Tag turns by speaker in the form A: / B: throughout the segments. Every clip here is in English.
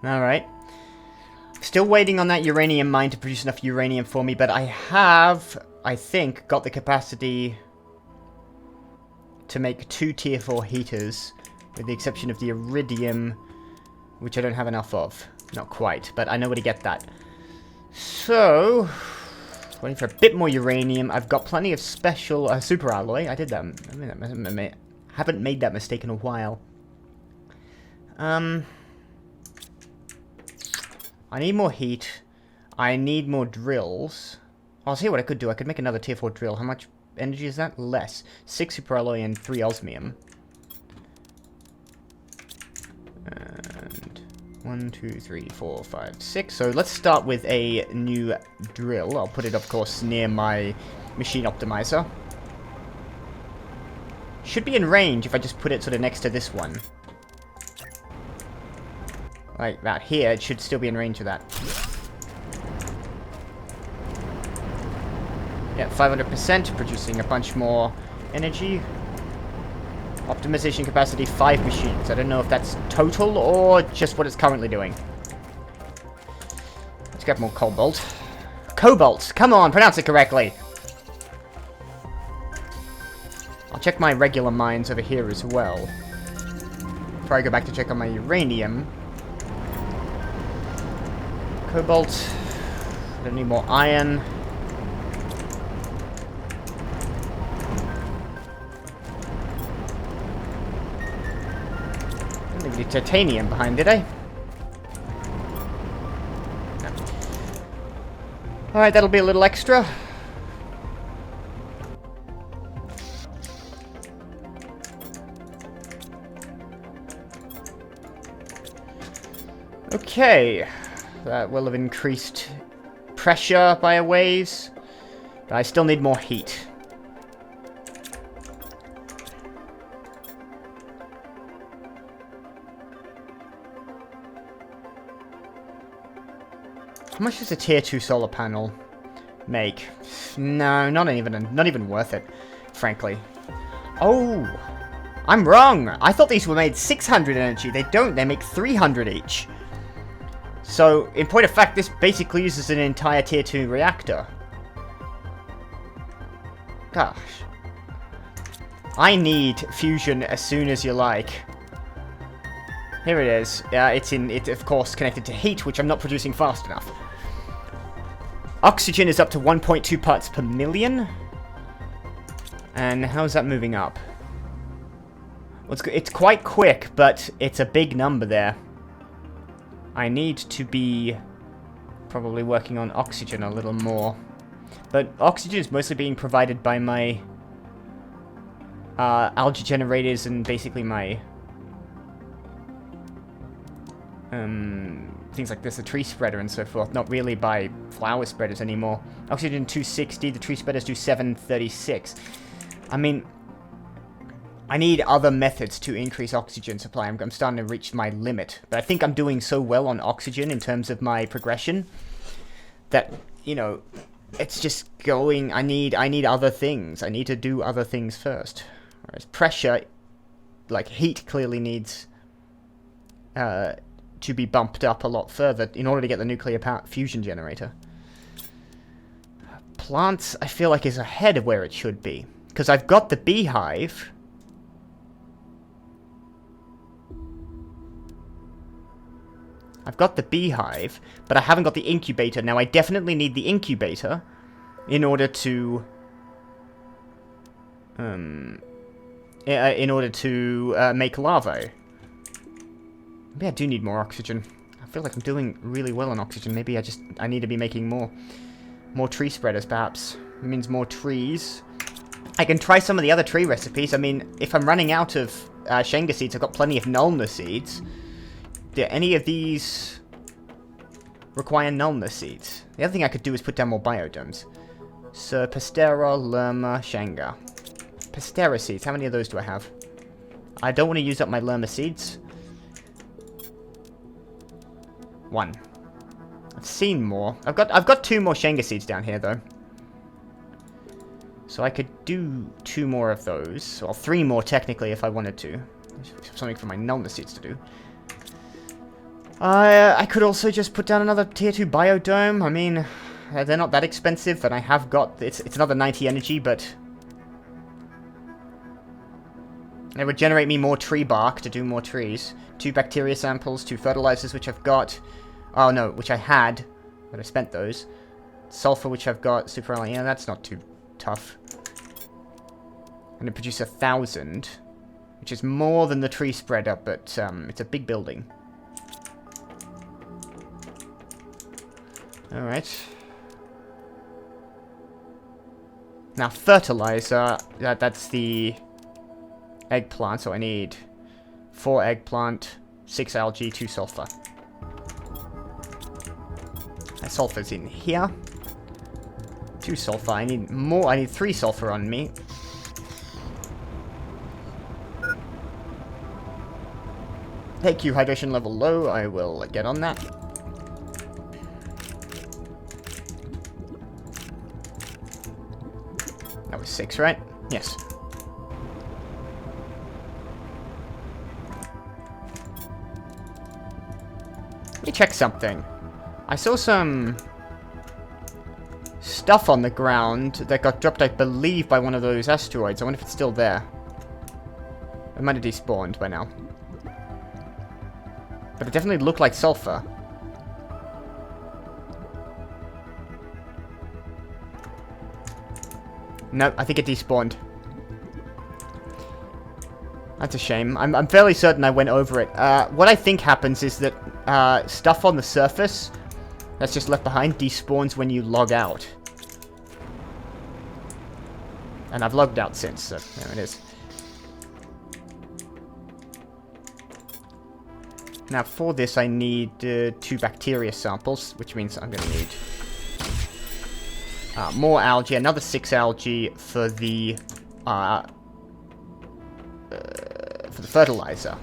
A: Alright. Still waiting on that uranium mine to produce enough uranium for me, but I have, I think, got the capacity to make 2 tier 4 heaters, with the exception of the iridium, which I don't have enough of. Not quite, but I know where to get that. So, waiting for a bit more uranium. I've got plenty of special super alloy. I did that. I haven't made that mistake in a while. I need more heat. I need more drills. I'll see what I could do. I could make another tier 4 drill. How much energy is that? Less. 6 super alloy and 3 osmium. And 1, 2, 3, 4, 5, 6. So let's start with a new drill. I'll put it, of course, near my machine optimizer. Should be in range if I just put it sort of next to this one. Like that here, it should still be in range of that. Yeah, 500%, producing a bunch more energy. Optimization capacity, 5 machines. I don't know if that's total or just what it's currently doing. Let's get more cobalt. Cobalt! Come on, pronounce it correctly! I'll check my regular mines over here as well. Before I go back to check on my uranium. Cobalt. I don't need more iron. I didn't leave any titanium behind, did I? No. Alright, that'll be a little extra. Okay. That will have increased pressure by a ways. But I still need more heat. How much does a tier 2 solar panel make? No, not even worth it, frankly. Oh, I'm wrong. I thought these were made 600 energy. They don't. They make 300 each. So, in point of fact, this basically uses an entire tier 2 reactor. Gosh. I need fusion as soon as you like. Here it is. It's of course connected to heat, which I'm not producing fast enough. Oxygen is up to 1.2 parts per million. And how's that moving up? Well, it's quite quick, but it's a big number there. I need to be probably working on oxygen a little more. But oxygen is mostly being provided by my algae generators and basically my things like this, the tree spreader and so forth. Not really by flower spreaders anymore. Oxygen 260, the tree spreaders do 736. I mean, I need other methods to increase oxygen supply. I'm starting to reach my limit. But I think I'm doing so well on oxygen in terms of my progression that, you know, it's just going... I need other things. I need to do other things first. Whereas pressure, like heat, clearly needs to be bumped up a lot further in order to get the nuclear power fusion generator. Plants, I feel like, is ahead of where it should be. Because I've got the beehive... I've got the beehive, but I haven't got the incubator. Now, I definitely need the incubator in order to... make larvae. Maybe I do need more oxygen. I feel like I'm doing really well on oxygen. Maybe I need to be making more tree spreaders, perhaps. It means more trees. I can try some of the other tree recipes. I mean, if I'm running out of Shenga seeds, I've got plenty of Nulna seeds. Do any of these require Nulna seeds? The other thing I could do is put down more biodomes. So, Pastera, Lerma, Shenga. Pastera seeds, how many of those do I have? I don't want to use up my Lerma seeds. 1. I've seen more. I've got 2 more Shenga seeds down here, though. So I could do 2 more of those. Or 3 more, technically, if I wanted to. Something for my Nulna seeds to do. I could also just put down another tier 2 biodome. I mean, they're not that expensive, and I have got... It's another 90 energy, but... It would generate me more tree bark to do more trees. 2 bacteria samples, 2 fertilizers, which I've got. Oh, no, which I had, but I spent those. Sulphur, which I've got. Super... Yeah, that's not too tough. And it produces 1,000, which is more than the tree spreader, but it's a big building. Alright. Now, fertilizer, that's the eggplant, so I need 4 eggplant, 6 algae, 2 sulfur. That sulfur's in here. 2 sulfur, I need more, I need 3 sulfur on me. Thank you, hydration level low, I will get on that. That was 6, right? Yes. Let me check something. I saw some stuff on the ground that got dropped, I believe, by one of those asteroids. I wonder if it's still there. It might have despawned by now. But it definitely looked like sulfur. Nope, I think it despawned. That's a shame. I'm fairly certain I went over it. What I think happens is that stuff on the surface that's just left behind despawns when you log out. And I've logged out since, so there it is. Now for this I need 2 bacteria samples, which means I'm going to need more algae, another 6 algae for the fertilizer.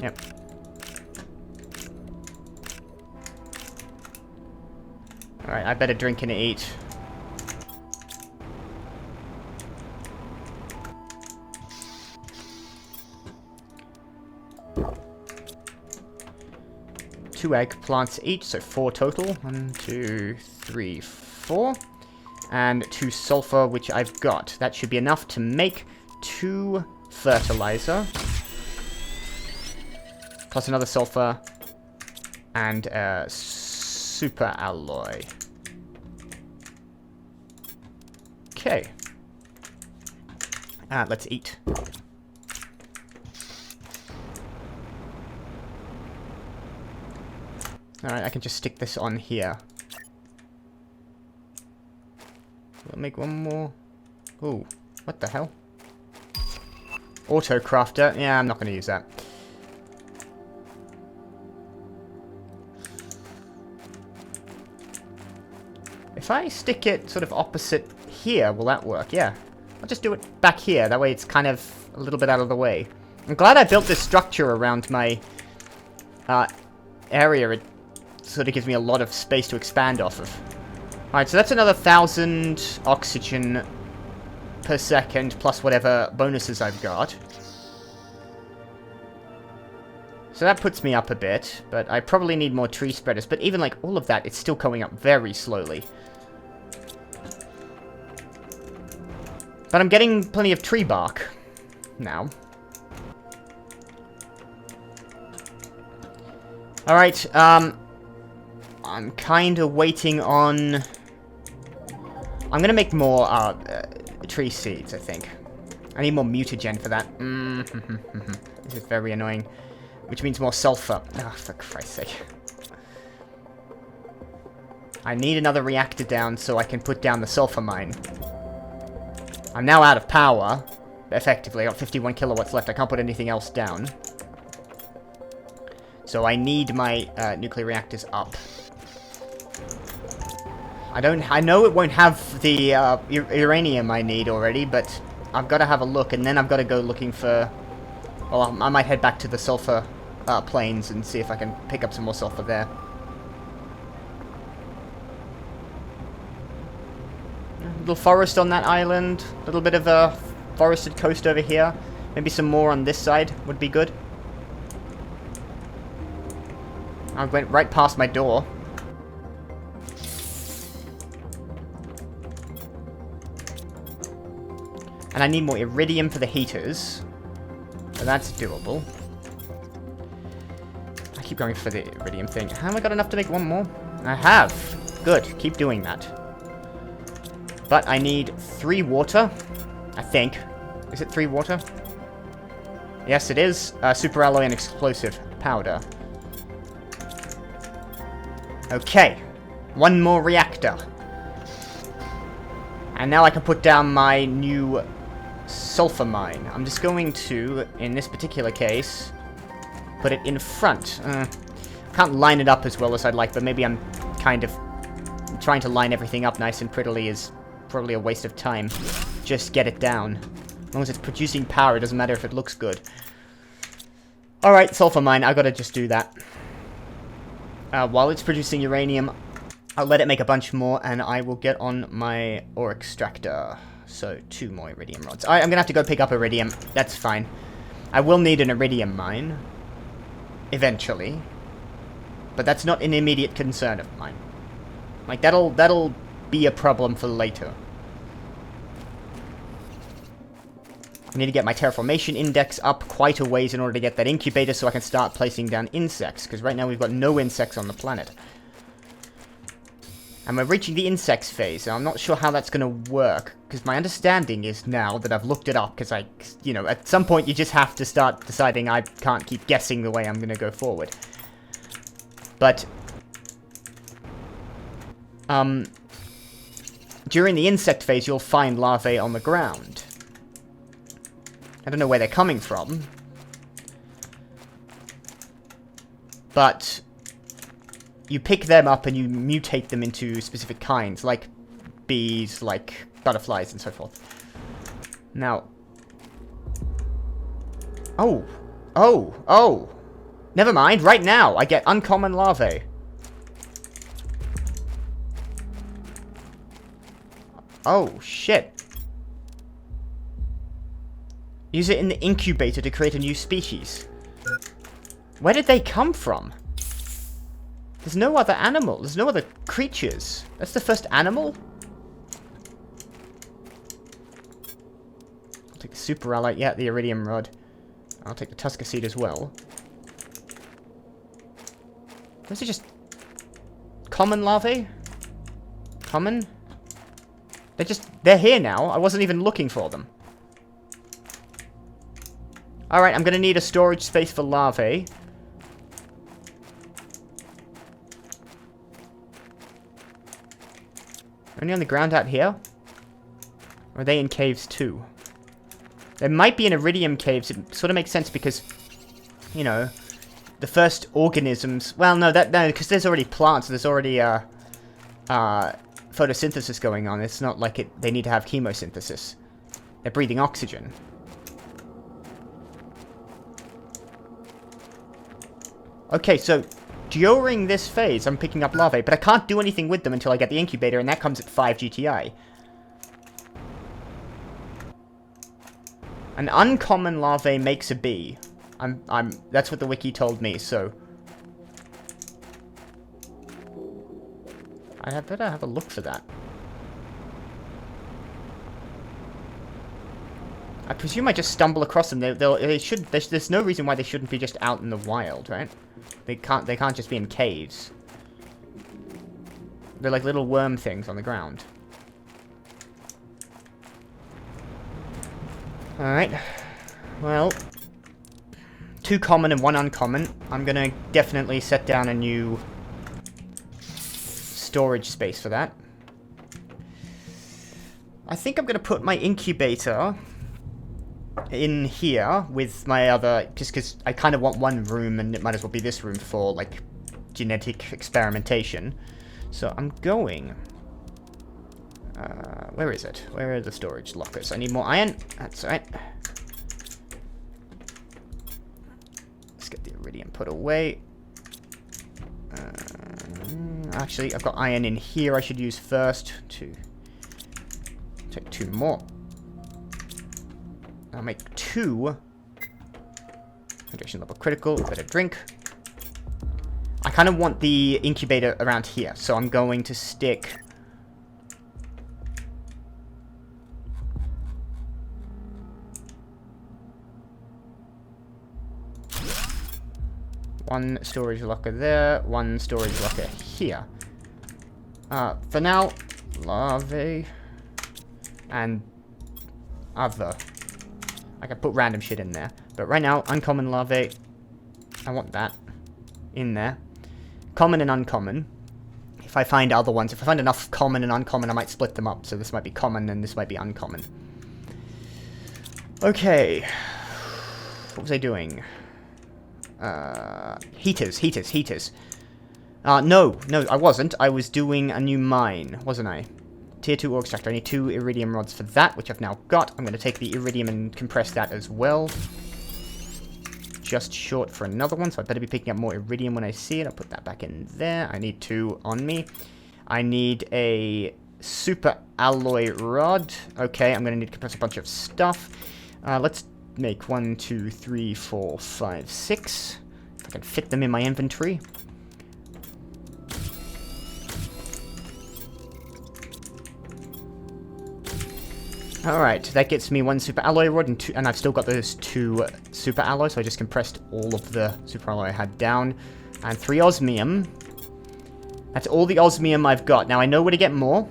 A: Yep. Alright, I better drink and eat. Two eggplants each, so 4 total. 1, 2, 3, 4. And 2 sulfur, which I've got. That should be enough to make 2 fertilizer. Plus another sulfur. And a super alloy. Okay. Let's eat. Alright, I can just stick this on here. We'll make one more. Ooh, what the hell? Auto crafter. Yeah, I'm not going to use that. If I stick it sort of opposite here, will that work? Yeah. I'll just do it back here. That way it's kind of a little bit out of the way. I'm glad I built this structure around my area. It sort of gives me a lot of space to expand off of. Alright, so that's another 1,000 oxygen per second, plus whatever bonuses I've got. So that puts me up a bit, but I probably need more tree spreaders. But even like all of that, it's still going up very slowly. But I'm getting plenty of tree bark now. Alright, I'm kind of waiting on... I'm going to make more tree seeds, I think. I need more mutagen for that. This is very annoying. Which means more sulfur. Oh, for Christ's sake. I need another reactor down so I can put down the sulphur mine. I'm now out of power. Effectively, I got 51 kilowatts left. I can't put anything else down. So I need my nuclear reactors up. I know it won't have the uranium I need already, but I've got to have a look, and then I've got to go looking for... Well, I might head back to the sulfur plains and see if I can pick up some more sulfur there. Little forest on that island. A little bit of a forested coast over here. Maybe some more on this side would be good. I went right past my door. And I need more iridium for the heaters. So that's doable. I keep going for the iridium thing. Have I got enough to make one more? I have. Good. Keep doing that. But I need 3 water. I think. Is it 3 water? Yes, it is. Super alloy and explosive powder. Okay. 1 more reactor. And now I can put down my new sulfur mine. I'm just going to, in this particular case, put it in front. Can't line it up as well as I'd like, but maybe I'm kind of trying to line everything up nice and prettily is probably a waste of time. Just get it down. As long as it's producing power, it doesn't matter if it looks good. Alright, sulfur mine, I gotta just do that. While it's producing uranium, I'll let it make a bunch more, and I will get on my ore extractor. So, 2 more iridium rods. Alright, I'm gonna have to go pick up iridium. That's fine. I will need an iridium mine. Eventually. But that's not an immediate concern of mine. Like, that'll be a problem for later. I need to get my terraformation index up quite a ways in order to get that incubator so I can start placing down insects. Because right now we've got no insects on the planet. And we're reaching the insects phase, and I'm not sure how that's going to work, because my understanding is now that I've looked it up, because you know, at some point you just have to start deciding I can't keep guessing the way I'm going to go forward. But, during the insect phase, you'll find larvae on the ground. I don't know where they're coming from. But you pick them up and you mutate them into specific kinds, like bees, like butterflies, and so forth. Now... Oh! Never mind, right now I get uncommon larvae. Oh, shit. Use it in the incubator to create a new species. Where did they come from? There's no other animal. There's no other creatures. That's the first animal? I'll take the super alloy. Yeah, the iridium rod. I'll take the Tusker seed as well. Those are just common larvae? Common? They're here now. I wasn't even looking for them. Alright, I'm gonna need a storage space for larvae. Only on the ground out here? Or are they in caves too? There might be in iridium caves. It sort of makes sense because, you know, the first organisms... Well, no, because there's already plants. There's already photosynthesis going on. It's not like they need to have chemosynthesis. They're breathing oxygen. Okay, so during this phase, I'm picking up larvae, but I can't do anything with them until I get the incubator, and that comes at 5 GTI. An uncommon larvae makes a bee. That's what the wiki told me, so... I better have a look for that. I presume I just stumble across them. There's no reason why they shouldn't be just out in the wild, right? They can't just be in caves. They're like little worm things on the ground. Alright. Well, 2 common and 1 uncommon. I'm gonna definitely set down a new storage space for that. I think I'm gonna put my incubator in here with my other, just because I kind of want one room, and it might as well be this room for, like, genetic experimentation. So I'm going... where is it? Where are the storage lockers? I need more iron. That's right. Let's get the iridium put away. Actually, I've got iron in here I should use first to take 2 more. I'll make 2. Hydration level critical, better drink. I kind of want the incubator around here, so I'm going to stick... one storage locker there, 1 storage locker here. For now, larvae and other. I can put random shit in there. But right now, uncommon larvae, I want that in there. Common and uncommon. If I find other ones, if I find enough common and uncommon, I might split them up. So this might be common and this might be uncommon. Okay. What was I doing? Heaters. No, I wasn't. I was doing a new mine, wasn't I? Tier 2 ore extractor. I need 2 iridium rods for that, which I've now got. I'm going to take the iridium and compress that as well. Just short for another one, so I better be picking up more iridium when I see it. I'll put that back in there. I need 2 on me. I need a super alloy rod. Okay, I'm going to need to compress a bunch of stuff. Let's make 1, 2, 3, 4, 5, 6. If I can fit them in my inventory. Alright, that gets me 1 super alloy rod and I've still got those 2 super alloys, so I just compressed all of the super alloy I had down. And 3 osmium. That's all the osmium I've got. Now I know where to get more.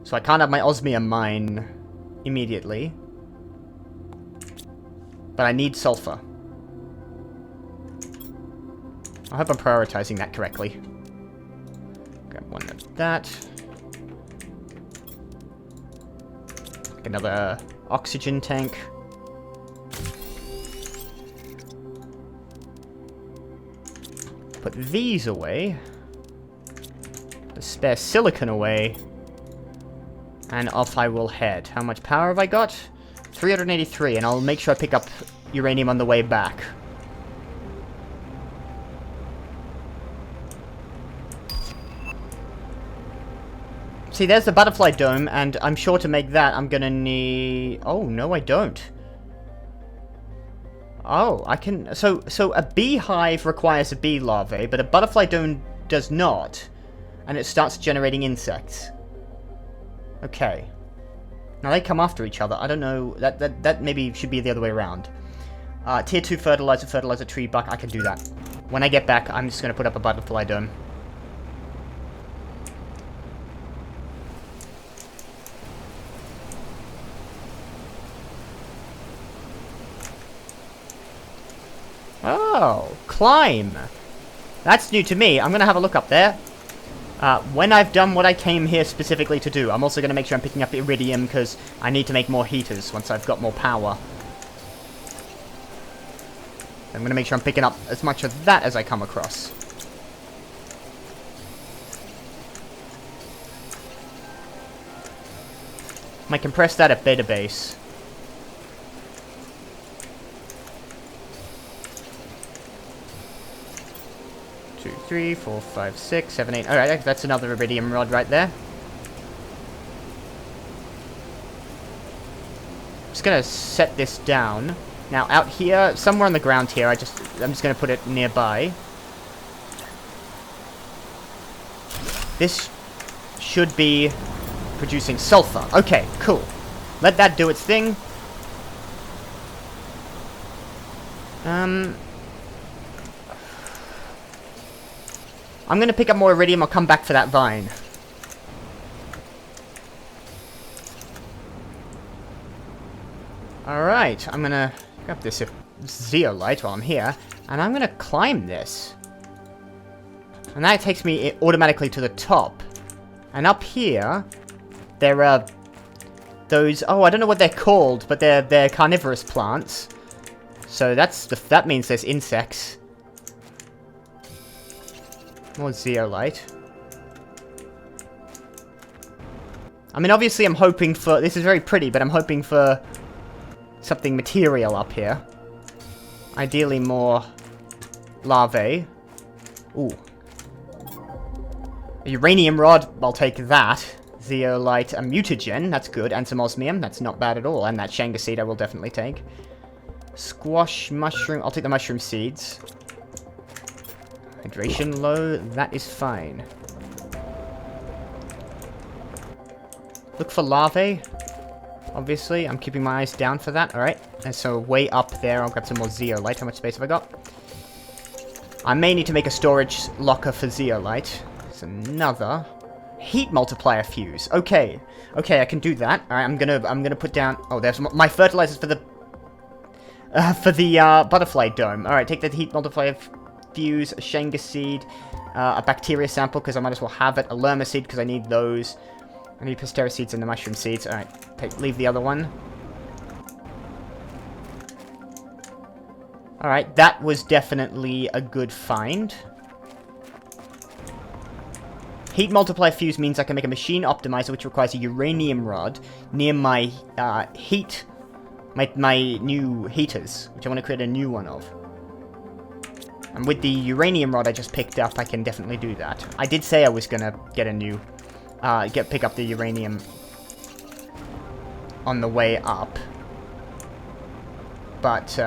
A: So I can't have my osmium mine immediately. But I need sulfur. I hope I'm prioritizing that correctly. Grab 1 of that. Another oxygen tank. Put these away. The spare silicon away. And off I will head. How much power have I got? 383, and I'll make sure I pick up uranium on the way back. See, there's the butterfly dome, and I'm sure to make that, I'm gonna need... Oh, no, I don't. Oh, I can... So a beehive requires a bee larvae, but a butterfly dome does not. And it starts generating insects. Okay. Now, they come after each other. I don't know... That maybe should be the other way around. Tier 2 fertilizer tree buck. I can do that. When I get back, I'm just gonna put up a butterfly dome. Oh, climb. That's new to me. I'm going to have a look up there. When I've done what I came here specifically to do, I'm also going to make sure I'm picking up iridium because I need to make more heaters once I've got more power. I'm going to make sure I'm picking up as much of that as I come across. Might compress that at beta base. 2, 3, 4, 5, 6, 7, 8. Alright, that's another iridium rod right there. Just gonna set this down. Now, out here, somewhere on the ground here, I'm just gonna put it nearby. This should be producing sulfur. Okay, cool. Let that do its thing. I'm going to pick up more iridium. I'll come back for that vine. Alright, I'm going to grab this zeolite while I'm here. And I'm going to climb this. And that takes me automatically to the top. And up here, there are those... Oh, I don't know what they're called, but they're carnivorous plants. So that means there's insects. More zeolite. I mean, obviously I'm hoping for... This is very pretty, but I'm hoping for something material up here. Ideally more larvae. Ooh. A uranium rod, I'll take that. Zeolite, a mutagen, that's good, and some osmium, that's not bad at all, and that Shanga seed I will definitely take. Squash, mushroom, I'll take the mushroom seeds. Hydration low, that is fine. Look for larvae. Obviously, I'm keeping my eyes down for that, alright. And so way up there, I'll grab some more zeolite. How much space have I got? I may need to make a storage locker for zeolite. There's another heat multiplier fuse. Okay. Okay, I can do that. Alright, I'm gonna put down... Oh, there's my fertilizers for the butterfly dome. Alright, take the heat multiplier fuse, a Shanga seed, a bacteria sample, because I might as well have it, a Lerma seed, because I need those. I need Pastera seeds and the mushroom seeds. Alright, leave the other one. Alright, that was definitely a good find. Heat multiply fuse means I can make a machine optimizer which requires a uranium rod near my my new heaters, which I want to create a new one of. And with the uranium rod I just picked up, I can definitely do that. I did say I was gonna get a new pick up the uranium on the way up, but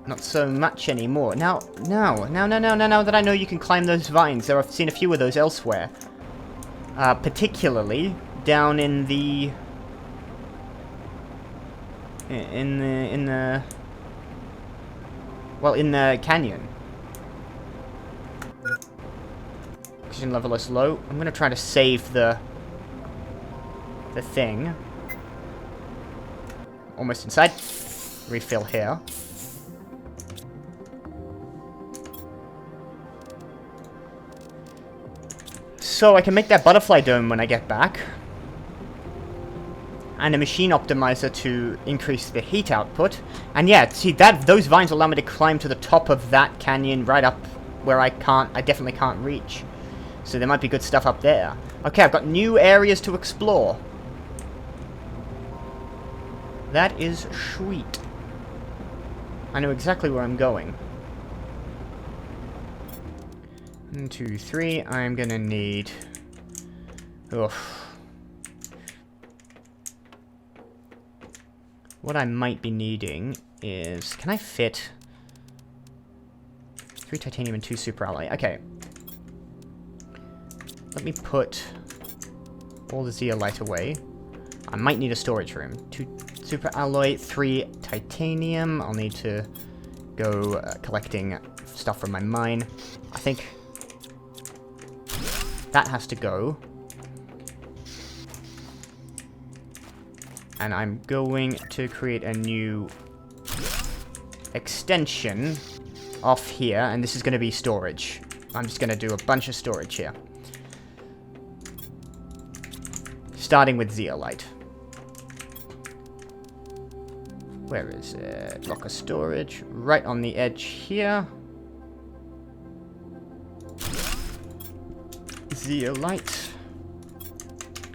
A: not so much anymore. Now that I know you can climb those vines, I've seen a few of those elsewhere, particularly down in the canyon. Oxygen level is low. I'm gonna try to save the thing. Almost inside. Refill here. So I can make that butterfly dome when I get back. And a machine optimizer to increase the heat output. And yeah, see, those vines allow me to climb to the top of that canyon right up where I definitely can't reach. So there might be good stuff up there. Okay, I've got new areas to explore. That is sweet. I know exactly where I'm going. 1, 2, 3. I'm gonna need... Ugh. What I might be needing is... Can I fit... 3 titanium and 2 super alloy? Okay. Let me put all the zeolite away. I might need a storage room. 2 super alloy, 3 titanium. I'll need to go collecting stuff from my mine. I think that has to go. And I'm going to create a new extension off here, and this is going to be storage. I'm just going to do a bunch of storage here. Starting with zeolite. Where is it? Locker storage. Right on the edge here. Zeolite.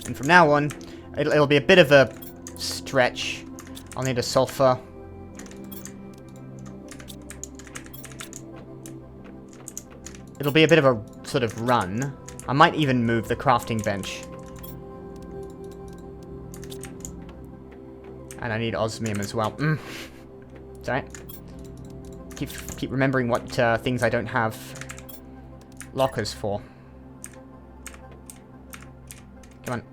A: And from now on, it'll be a bit of a stretch. I'll need a sulfur. It'll be a bit of a sort of run. I might even move the crafting bench. And I need osmium as well. It's alright. Keep remembering what things I don't have lockers for. Come on.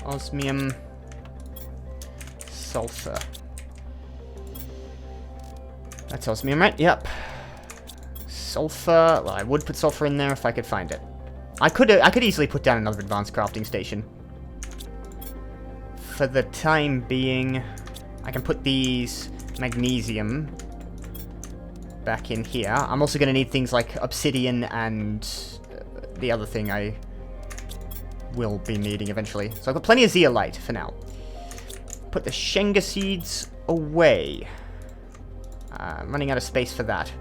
A: Osmium. Sulfur. That's osmium, right? Yep. Sulfur. Well, I would put sulfur in there if I could find it. I could easily put down another advanced crafting station. For the time being, I can put these magnesium back in here. I'm also going to need things like obsidian and the other thing I will be needing eventually. So I've got plenty of zeolite for now. Put the Shanga seeds away. I'm running out of space for that.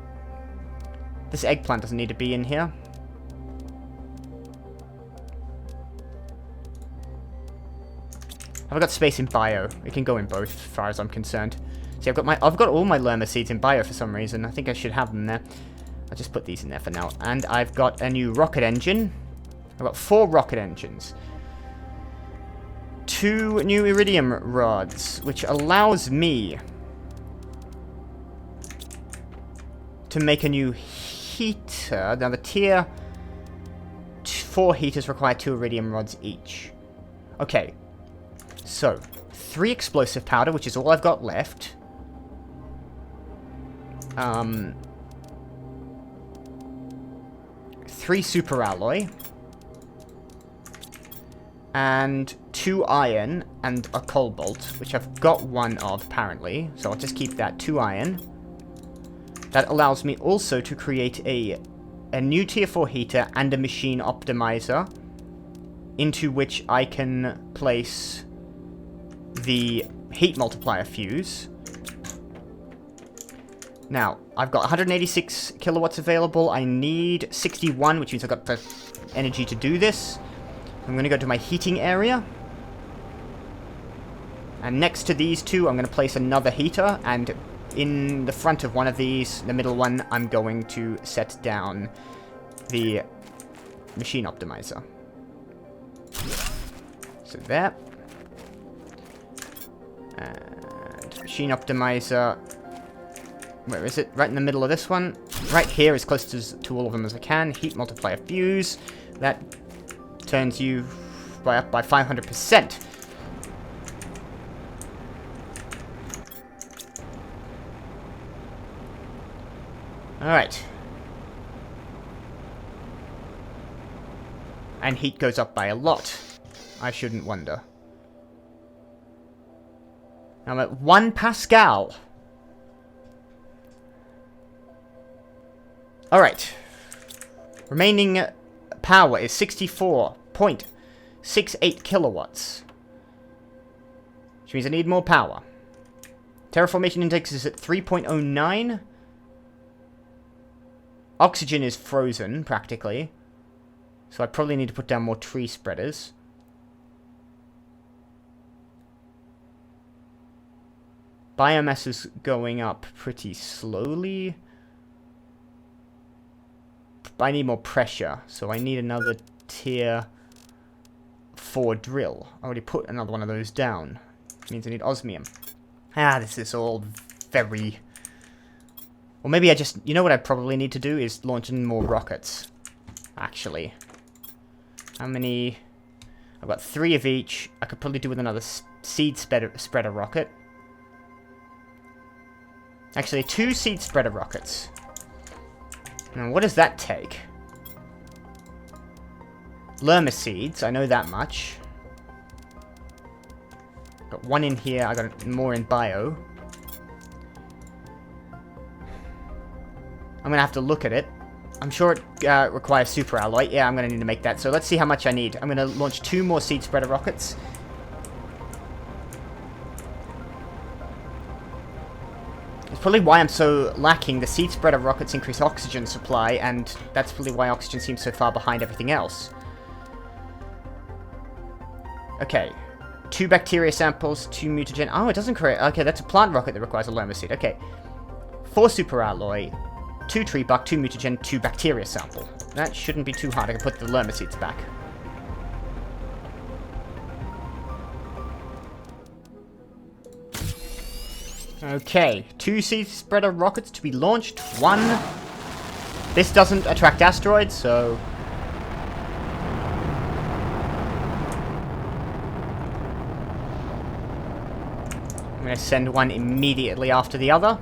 A: This eggplant doesn't need to be in here. I've got space in bio. It can go in both, as far as I'm concerned. See, I've got all my Lerma seeds in bio for some reason. I think I should have them there. I'll just put these in there for now. And I've got a new rocket engine. I've got 4 rocket engines. 2 new iridium rods, which allows me to make a new heater. Now the tier 4 heaters require 2 iridium rods each. Okay, so 3 explosive powder, which is all I've got left. 3 super alloy. And 2 iron and a cobalt, which I've got 1 of apparently. So I'll just keep that 2 iron. That allows me also to create a new tier 4 heater and a machine optimizer, into which I can place the heat multiplier fuse. Now, I've got 186 kilowatts available. I need 61, which means I've got the energy to do this. I'm going to go to my heating area. And next to these 2, I'm going to place another heater. And in the front of one of these, the middle one, I'm going to set down the machine optimizer. So there. And machine optimizer. Where is it? Right in the middle of this one. Right here, as close to all of them as I can. Heat multiplier fuse. That turns you up by 500%. Alright. And heat goes up by a lot. I shouldn't wonder. I'm at 1 Pascal. Alright. Remaining power is 64.68 kilowatts. Which means I need more power. Terraformation index is at 3.09. Oxygen is frozen, practically. So I probably need to put down more tree spreaders. Biomass is going up pretty slowly. I need more pressure, so I need another tier 4 drill. I already put another one of those down. Which means I need osmium. Ah, this is all very... Or maybe I just... You know what I probably need to do is launch in more rockets. Actually. How many... I've got 3 of each. I could probably do with another seed spreader rocket. Actually, 2 seed spreader rockets. Now, what does that take? Lerma seeds, I know that much. Got 1 in here, I got more in bio. I'm gonna have to look at it. I'm sure it requires super alloy. Yeah, I'm gonna need to make that. So let's see how much I need. I'm gonna launch 2 more seed spreader rockets. It's probably why I'm so lacking. The seed spreader rockets increase oxygen supply, and that's probably why oxygen seems so far behind everything else. Okay. 2 bacteria samples, 2 mutagen. Oh, it doesn't create... Okay, that's a plant rocket that requires a Lerma seed. Okay. 4 super alloy, 2 tree buck, 2 mutagen, 2 bacteria sample. That shouldn't be too hard. I can put the Lerma seeds back. Okay, 2 seed spreader rockets to be launched. 1. This doesn't attract asteroids, so... I'm going to send one immediately after the other.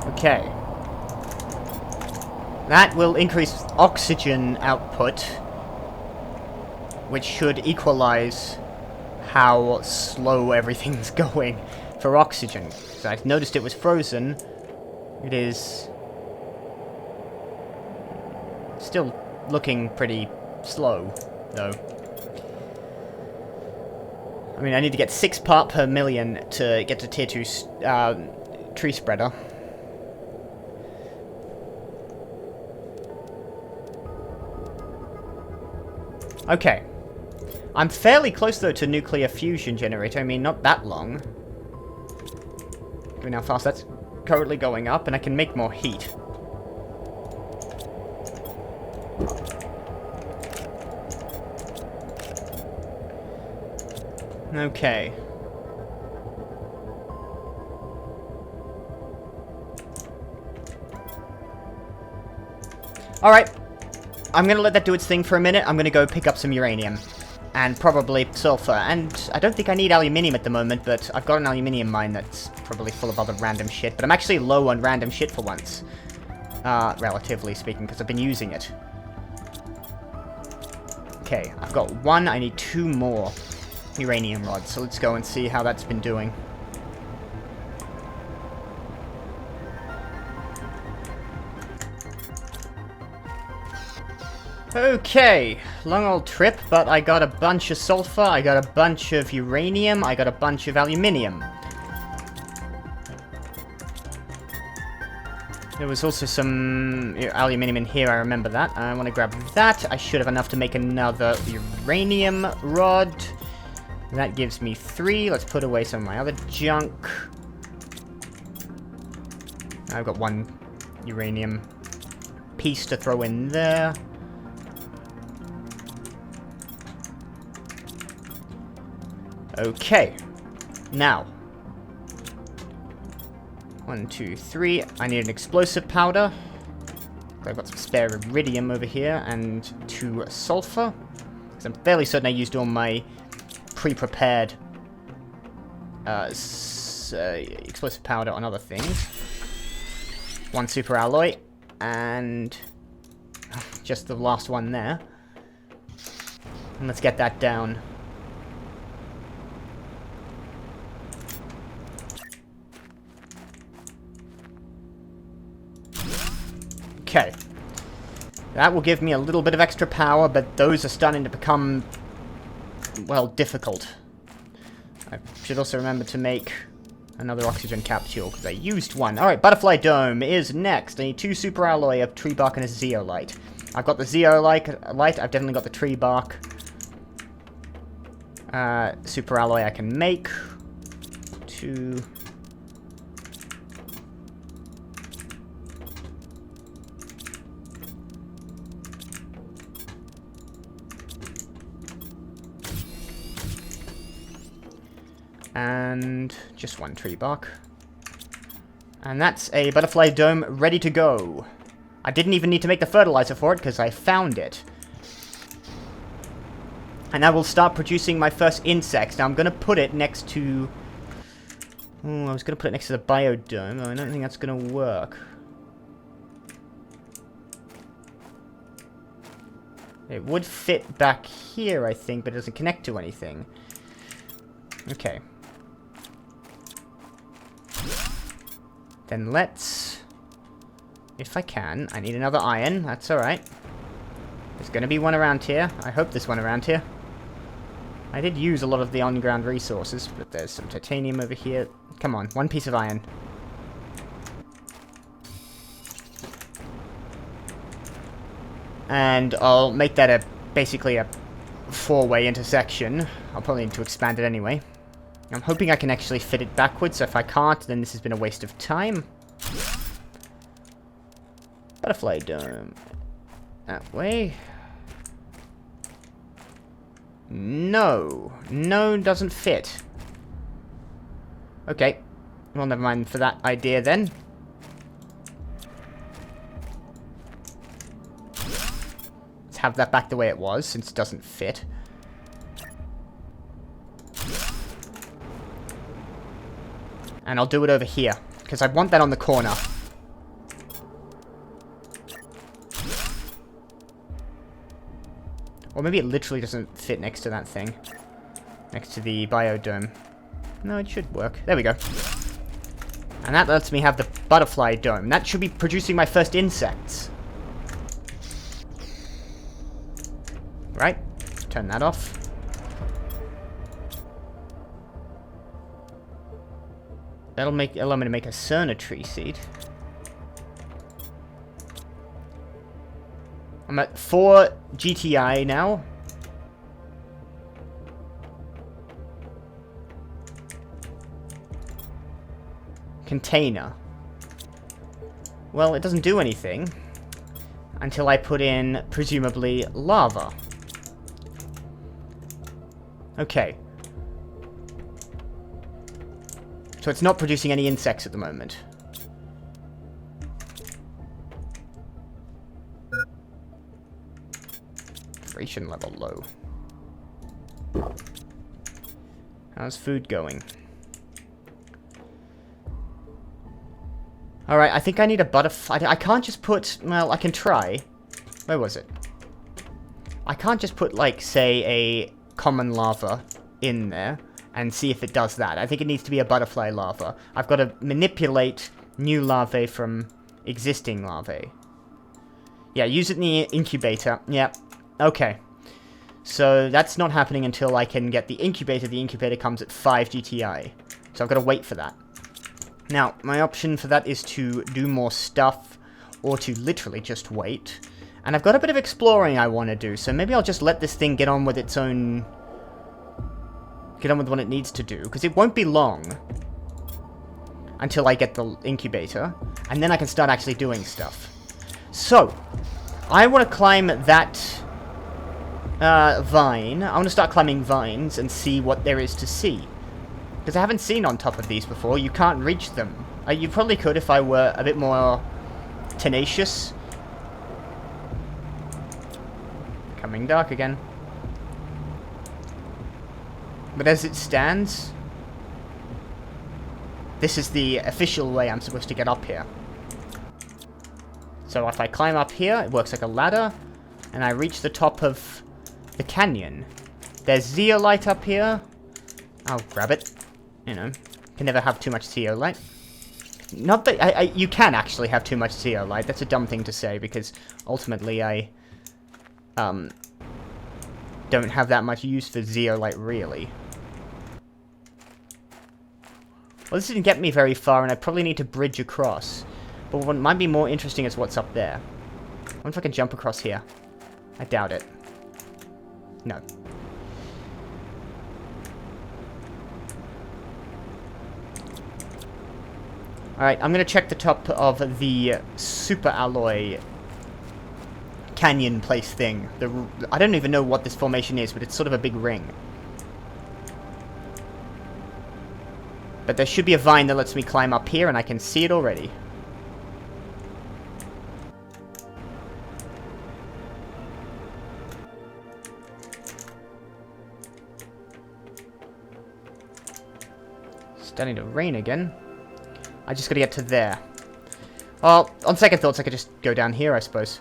A: Okay. That will increase oxygen output, which should equalize how slow everything's going for oxygen. So I've noticed it was frozen. It is still looking pretty slow, though. I mean, I need to get 6 part per million to get to tier 2 tree spreader. Okay. I'm fairly close, though, to nuclear fusion generator. I mean, not that long. I mean, how fast that's currently going up, and I can make more heat. Okay. Alright. I'm gonna let that do its thing for a minute. I'm gonna go pick up some uranium. And probably sulfur. And I don't think I need aluminium at the moment, but I've got an aluminium mine that's probably full of other random shit. But I'm actually low on random shit for once. Relatively speaking, because I've been using it. Okay, I've got 1. I need 2 more uranium rods. So let's go and see how that's been doing. Okay, long old trip, but I got a bunch of sulfur, I got a bunch of uranium, I got a bunch of aluminium. There was also some aluminium in here, I remember that. I want to grab that. I should have enough to make another uranium rod. That gives me 3. Let's put away some of my other junk. I've got 1 uranium piece to throw in there. Okay, now, 1, 2, 3, I need an explosive powder. I've got some spare iridium over here, and 2 sulfur, because I'm fairly certain I used all my pre-prepared explosive powder on other things. 1 super alloy, and just the last one there. And let's get that down. Okay. That will give me a little bit of extra power, but those are starting to become, well, difficult. I should also remember to make another oxygen capsule, because I used 1. Alright, Butterfly Dome is next. I need 2 super alloy of tree bark and a zeolite. I've got the zeolite, I've definitely got the tree bark. Super alloy I can make. 2... and just 1 tree bark. And that's a butterfly dome ready to go. I didn't even need to make the fertilizer for it because I found it. And I will start producing my first insects. Now I'm going to put it next to... Oh, I was going to put it next to the biodome. I don't think that's going to work. It would fit back here, I think, but it doesn't connect to anything. Okay. Then let's... If I can, I need another iron. That's alright. There's going to be one around here. I hope there's one around here. I did use a lot of the on-ground resources, but there's some titanium over here. Come on, 1 piece of iron. And I'll make that basically a 4-way intersection. I'll probably need to expand it anyway. I'm hoping I can actually fit it backwards, so if I can't, then this has been a waste of time. Butterfly dome. That way. No. No, doesn't fit. Okay. Well, never mind for that idea then. Let's have that back the way it was, since it doesn't fit. And I'll do it over here, because I want that on the corner. Or maybe it literally doesn't fit next to that thing. Next to the biodome. No, it should work. There we go. And that lets me have the butterfly dome. That should be producing my first insects. Right. Turn that off. That'll allow me to make a Cerner tree seed. I'm at 4 GTI now. Container. Well, it doesn't do anything until I put in, presumably, lava. Okay. So it's not producing any insects at the moment. Duration level low. How's food going? Alright, I think I need a butterfly. I can't just put... Well, I can try. Where was it? I can't just put, like, say, a common larva in there and see if it does that. I think it needs to be a butterfly larva. I've got to manipulate new larvae from existing larvae. Yeah, use it in the incubator. Yeah, okay. So that's not happening until I can get the incubator. The incubator comes at 5 GTI. So I've got to wait for that. Now, my option for that is to do more stuff, or to literally just wait. And I've got a bit of exploring I want to do, so maybe I'll just let this thing get on with its own... Get on with what it needs to do, because it won't be long until I get the incubator, and then I can start actually doing stuff. So, I want to climb that vine. I want to start climbing vines and see what there is to see. Because I haven't seen on top of these before. You can't reach them. You probably could if I were a bit more tenacious. Coming dark again. But as it stands, this is the official way I'm supposed to get up here. So if I climb up here, it works like a ladder, and I reach the top of the canyon. There's zeolite up here. I'll grab it. You know, can never have too much zeolite. Not that you can actually have too much zeolite. That's a dumb thing to say because ultimately I don't have that much use for zeolite really. Well, this didn't get me very far, and I probably need to bridge across. But what might be more interesting is what's up there. I wonder if I can jump across here. I doubt it. No. Alright, I'm going to check the top of the super alloy canyon place thing. I don't even know what this formation is, but it's sort of a big ring. But there should be a vine that lets me climb up here, and I can see it already. Starting to rain again. I just gotta get to there. Well, on second thoughts, I could just go down here, I suppose.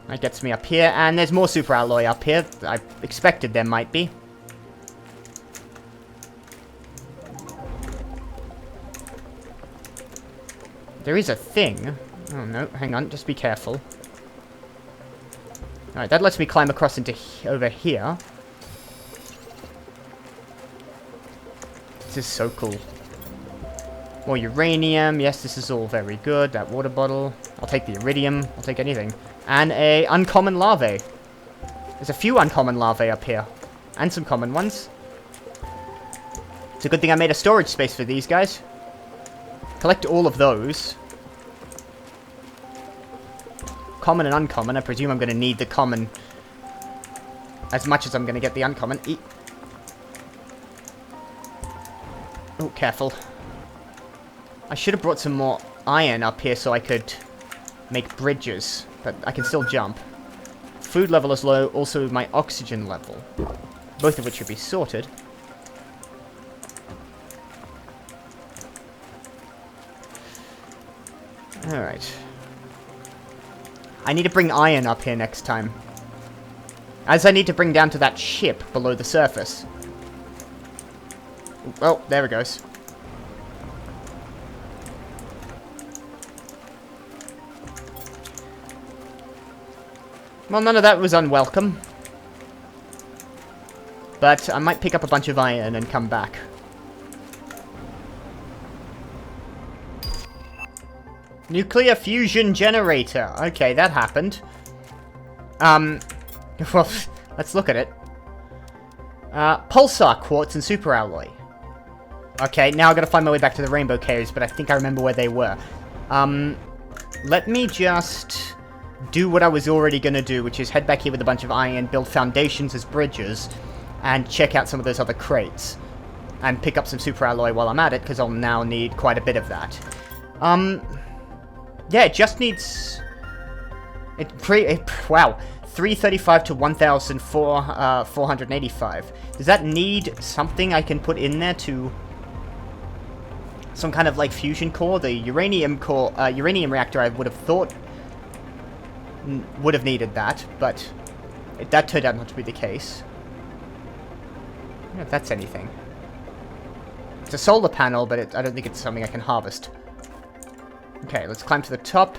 A: That gets me up here, and there's more super alloy up here. I expected there might be. There is a thing. Oh no, hang on, just be careful. Alright, that lets me climb across into over here. This is so cool. More uranium. Yes, this is all very good. That water bottle. I'll take the iridium. I'll take anything. And a uncommon larvae. There's a few uncommon larvae up here. And some common ones. It's a good thing I made a storage space for these guys. Collect all of those. Common and uncommon. I presume I'm going to need the common as much as I'm going to get the uncommon. Oh, careful. I should have brought some more iron up here so I could make bridges, but I can still jump. Food level is low, also my oxygen level. Both of which should be sorted. Alright. I need to bring iron up here next time. As I need to bring down to that ship below the surface. Oh, there it goes. Well, none of that was unwelcome. But I might pick up a bunch of iron and come back. Nuclear fusion generator. Okay, that happened. Well, let's look at it. Pulsar quartz and superalloy. Okay, now I've got to find my way back to the rainbow caves, but I think I remember where they were. Let me just do what I was already going to do, which is head back here with a bunch of iron, build foundations as bridges, and check out some of those other crates. And pick up some superalloy while I'm at it, because I'll now need quite a bit of that. Yeah, it just needs... wow. 335 to 1,485. Does that need something I can put in there to... some kind of, like, fusion core? The uranium core... uranium reactor, I would have thought... would have needed that, but... that turned out not to be the case. I don't know if that's anything. It's a solar panel, but I don't think it's something I can harvest. Okay, let's climb to the top.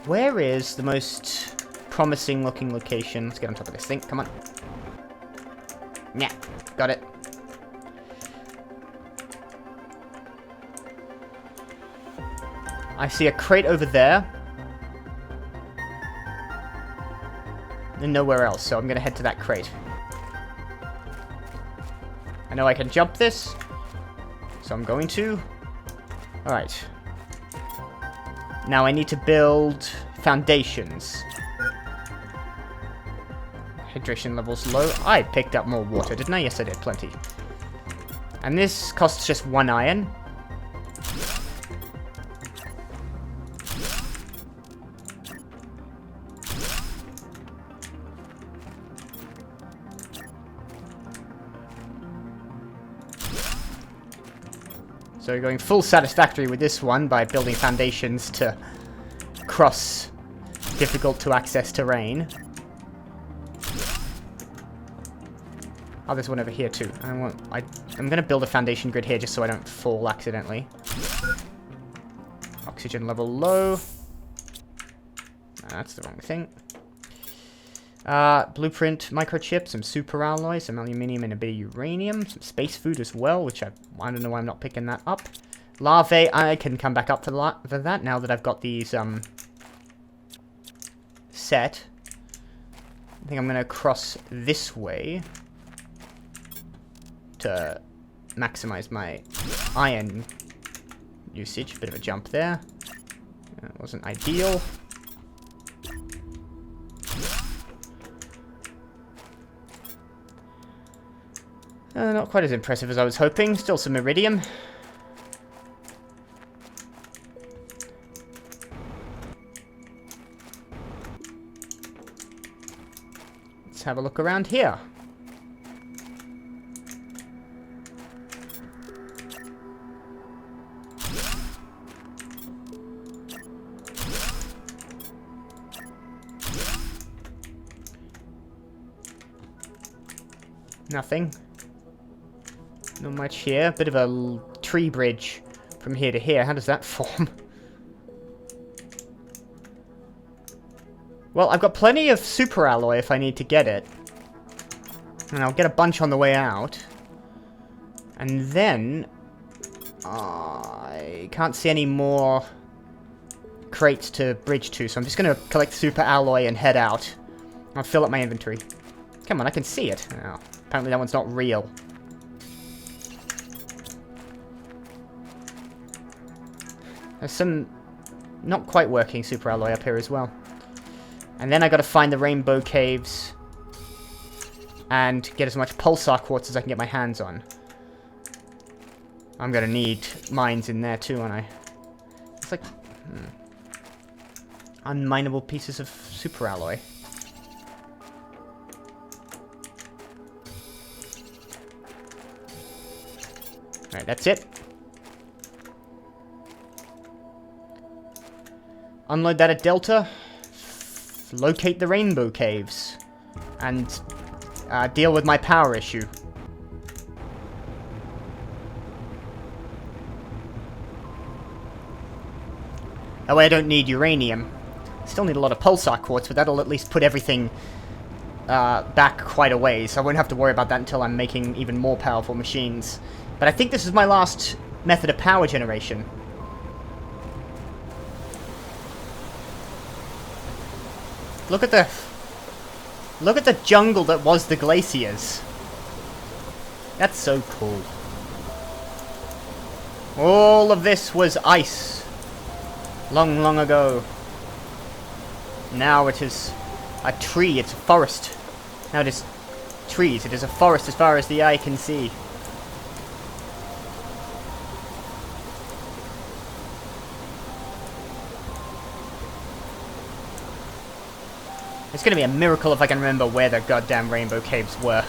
A: Where is the most promising looking location? Let's get on top of this thing. Come on. Yeah, got it. I see a crate over there. And nowhere else, so I'm going to head to that crate. I know I can jump this, so I'm going to. Alright. Now I need to build foundations. Hydration level's low. I picked up more water, didn't I? Yes, I did. Plenty. And this costs just 1 iron. So we're going full satisfactory with this one by building foundations to cross difficult to access terrain. Oh, there's one over here too. I'm going to build a foundation grid here just so I don't fall accidentally. Oxygen level low. That's the wrong thing. Blueprint microchip, some superalloy, some aluminium and a bit of uranium, some space food as well, which I don't know why I'm not picking that up. Larvae, I can come back up for that now that I've got these set. I think I'm going to cross this way to maximize my iron usage. Bit of a jump there. That wasn't ideal. Not quite as impressive as I was hoping. Still some iridium. Let's have a look around here. Nothing. Not much here. Bit of a tree bridge from here to here. How does that form? Well, I've got plenty of superalloy if I need to get it. And I'll get a bunch on the way out. And then... I can't see any more crates to bridge to, so I'm just going to collect superalloy and head out. I'll fill up my inventory. Come on, I can see it. Oh, apparently that one's not real. There's some not quite working superalloy up here as well. And then I gotta find the rainbow caves and get as much pulsar quartz as I can get my hands on. I'm gonna need mines in there too, aren't I? It's like unminable pieces of superalloy. Alright, that's it. Unload that at Delta. Locate the rainbow caves. And deal with my power issue. That way I don't need uranium. Still need a lot of pulsar quartz, but that'll at least put everything back quite a ways. I won't have to worry about that until I'm making even more powerful machines. But I think this is my last method of power generation. Look at the... Look at the jungle that was the glaciers. That's so cool. All of this was ice. Long, long ago. Now it is a tree, it's a forest. Now it is trees, it is a forest as far as the eye can see. It's gonna be a miracle if I can remember where the goddamn rainbow caves were.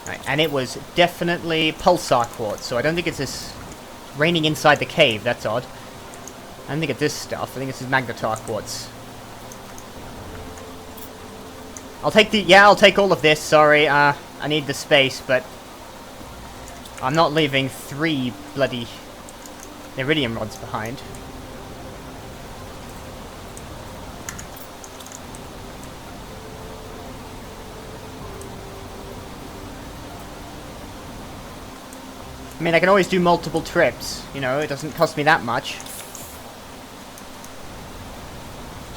A: Right, and it was definitely Pulsar quartz, so I don't think it's this raining inside the cave, that's odd. I don't think it's this stuff, I think it's this magnetar quartz. I'll take the... Yeah, I'll take all of this, sorry. I need the space, but... I'm not leaving 3 bloody... iridium rods behind. I mean, I can always do multiple trips. You know, it doesn't cost me that much.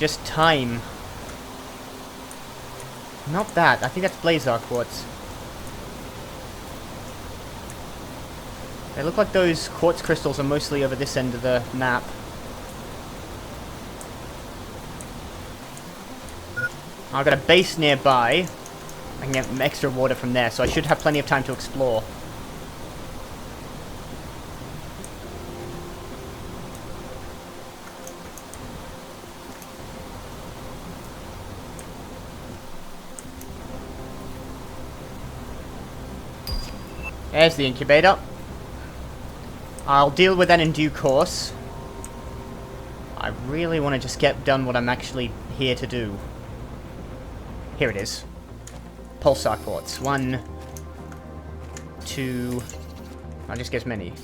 A: Just time. Not that. I think that's Blazar quartz. They look like those quartz crystals are mostly over this end of the map. I've got a base nearby. I can get extra water from there, so I should have plenty of time to explore. There's the incubator. I'll deal with that in due course. I really want to just get done what I'm actually here to do. Here it is. Pulsar quartz. 1, 2... I'll just get as many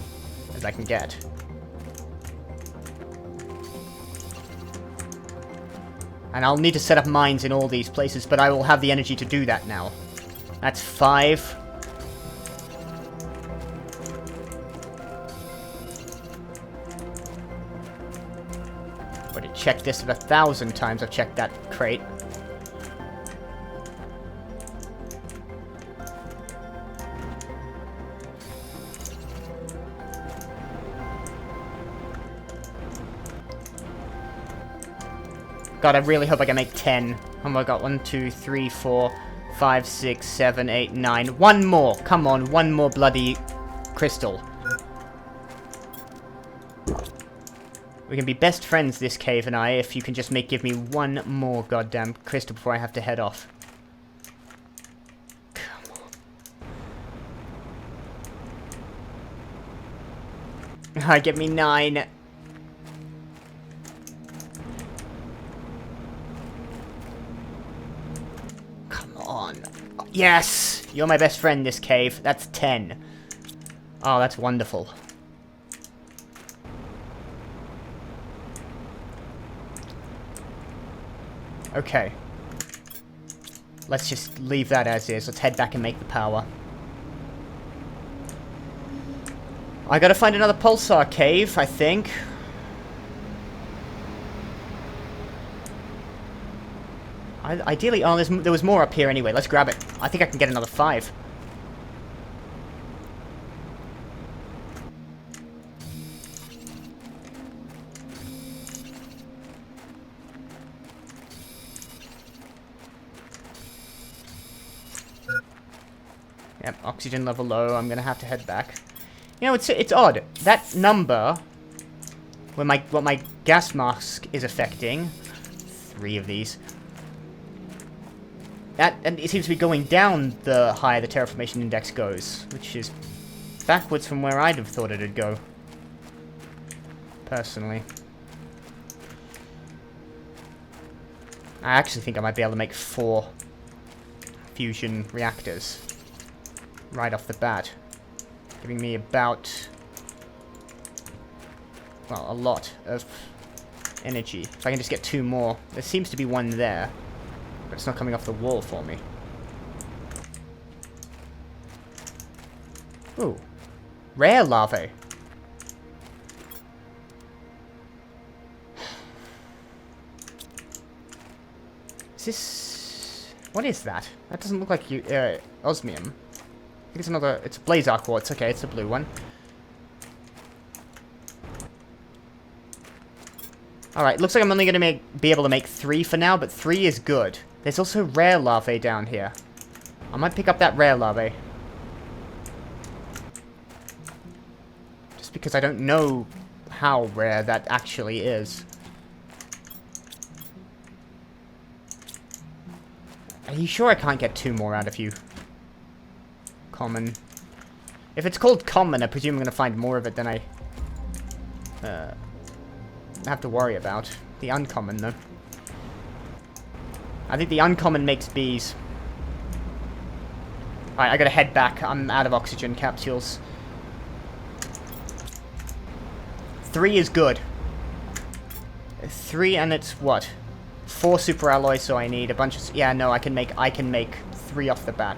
A: as I can get. And I'll need to set up mines in all these places, but I will have the energy to do that now. That's 5. Checked this 1,000 times. I've checked that crate. God, I really hope I can make 10. Oh my god, 1, 2, 3, 4, 5, 6, 7, 8, 9. One more! Come on, one more bloody crystal. We can be best friends, this cave and I, if you can just give me one more goddamn crystal before I have to head off. Come on. Get me 9. Come on. Yes! You're my best friend, this cave. That's 10. Oh, that's wonderful. Okay. Let's just leave that as is. Let's head back and make the power. I gotta find another Pulsar cave, I think. Ideally... Oh, there was more up here anyway. Let's grab it. I think I can get another 5. Yep, oxygen level low. I'm gonna have to head back. You know, it's odd. That number, what my gas mask is affecting, 3 of these. And it seems to be going down the higher the terraformation index goes, which is backwards from where I'd have thought it'd go. Personally. I actually think I might be able to make 4 fusion reactors right off the bat, giving me about, well, a lot of energy. If I can just get 2 more. There seems to be one there. But it's not coming off the wall for me. Ooh. Rare larvae. Is this... What is that? That doesn't look like osmium. I think it's another... It's a blazar quartz. Okay, it's a blue one. Alright, looks like I'm only going to be able to make 3 for now, but 3 is good. There's also rare larvae down here. I might pick up that rare larvae. Just because I don't know how rare that actually is. Are you sure I can't get 2 more out of you? Common. If it's called common, I presume I'm going to find more of it than I have to worry about. The uncommon, though. I think the uncommon makes bees. Alright, I gotta head back. I'm out of oxygen capsules. 3 is good. 3 and it's what? 4 super alloys, so I need a bunch of... Yeah, no, I can make 3 off the bat.